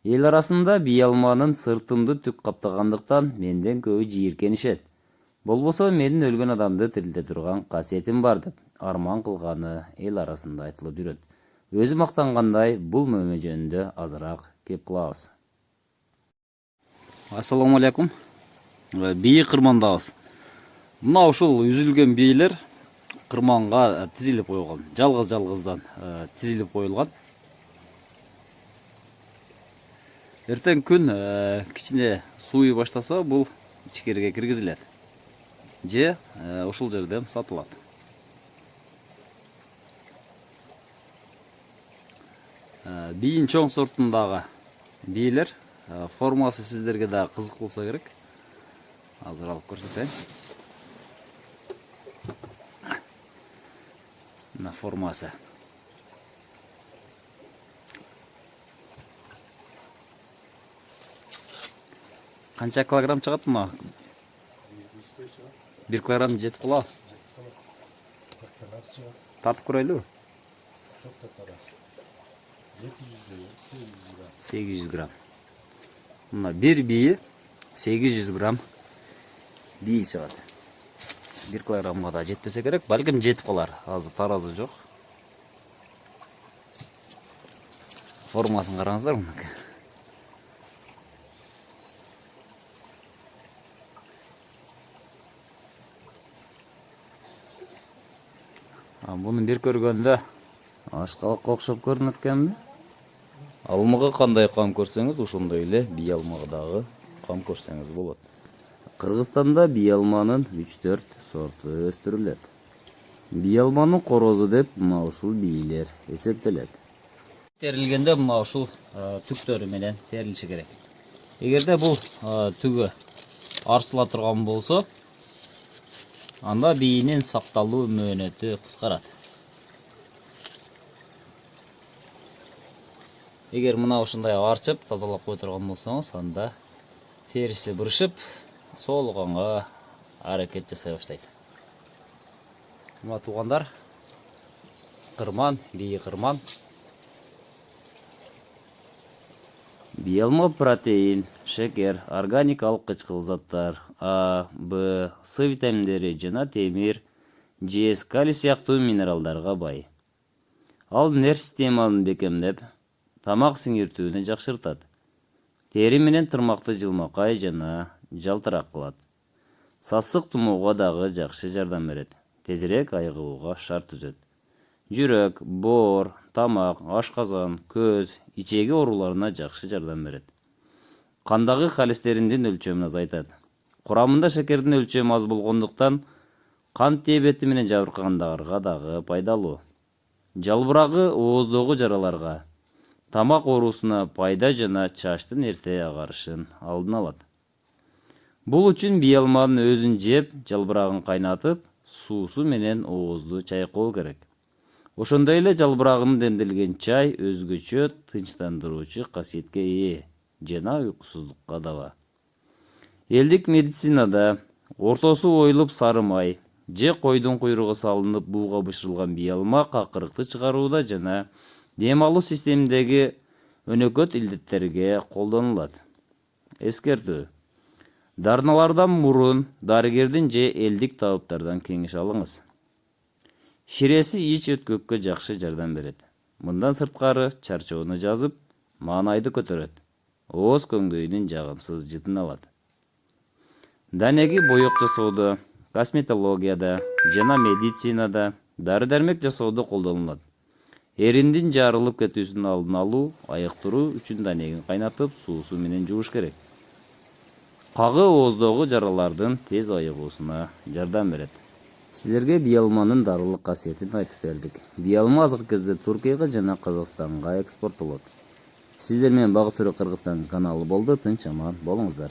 Ел арасында бий алманын сыртымды түк каптагандыктан менден көбү жийиркенишет. Болбосо менин өлгөн адамды тирилте турган касиетим бар деп арман кылганы эл арасында айтылып жүрөт. Өзү мактангандай бул мөмө жөнүндө азыраак кеп кылабыз. Ассаламу алейкум. Бий кырмандабыз. Мына ушул үзүлгөн бийлер кырманга тизилип коюлган. Жалгыз-жалгыздан тизилип коюлган. Эртең күн кичине сууй баштаса, бул ичкерге киргизилет. Же ушул жерден сатылат. Бийин чоң сортундагы бийлер, формасы сиздерге да кызык болсо керек. Азыр алып көрсөтөйүн. Мына формасы. Канча килограмм чыгат мына? 1 килограмм жетип калабы? Тартып көрөйлүбү? 800 грамм. Мына бир бийи 800 грамм бий чыгат. 1 килограммга да жетпесе керек, балким жетип калар. Азыр таразы жок. Формасын караңыздар мына. Буну бир көргөндө ашкалакка окшоп көрүнөт экенби? Алмага кандай кам көрсөңүз, ошондой эле бий алмага дагы кам көрсөңүз болот. Кыргызстанда бий алманын 3-4 сорту өстүрүлөт. Бий алманын корозу деп мына ушул бийлер эсептелет. Терилгенде мына ушул түктөрү менен терилиши керек. Эгерде бул түгү арсыла турган болсо, анда бийинин сакталуу мөөнөтү кыскарат. Эгер мына ушундай арчып, тазалап кое турган болсоңуз, анда териси бырышып, соолуганга аракет жасай баштайт. Мына туугандар, кырман, бий кырман. Бий алма протеин, шекер, органикалык кычкыл заттар, А, Б, С витаминдери жана темир, жез, калий сыяктуу минералдарга бай. Ал нерв системаны бекемдеп, тамак сиңиртүүнү жакшыртат. Тери менен тырмакты жылмакай жана жалтырак кылат. Сасык тумоого дагы жакшы жардам берет. Тезирээк айыгууга шарт түзөт. Жүрөк, боор, тамак, ашказан, көз, ичеги ооруларына жакшы жардам берет. Кандагы холестериндин өлчөмүн азайтат. Курамында шекердин өлчөмү аз болгондуктан кант диабети менен жабыркагандарга дагы пайдалуу. Жалбырагы ооздогу жараларга, тамак оорусуна пайда жана чачтын эрте агарышын алдын алат. Бул үчүн бий алманын өзүн жеп, жалбырагын кайнатып, суусу менен оозду чайкоо керек. Ошондой эле жалбырагынын демделген чай өзгөчө тынчтандыруучу касиетке ээ жана уйкусуздукка даба. Элдик медицинада ортосу оюлуп сары май же койдун куйругу салынып бууга бышырылган бий алма какырыкты чыгарууда жана дем алуу системиндеги өнөкөт илдеттерге колдонулат. Эскертүү: дарыналардан мурун дарыгердин же элдик табыптардан кеңеш алыңыз. Ширеси ич өткөккө жакшы жардам берет. Мындан сырткары чарчоону жазып, маанайды көтөрөт. Ооз көңдөйүнүн жагымсыз жытын алат. Данеги боек жасоодо, косметологияда жана медицинада дары-дармек жасоодо колдонулат. Эриндин жарылып кетүүсүнүн алдын алуу, айыктыруу үчүн данегин кайнатып, суусу менен жууш керек. Кагы ооздогу жаралардын тез айыгуусуна жардам берет. Сиздерге бий алманын дарылык касиетин айтып бердик. Бий алма азыркы кезде Туркияга жана Казакстанга экспорттолот. Сиздер менен Багыс Түрк Кыргызстан каналы болду. Тынч аман болуңуздар.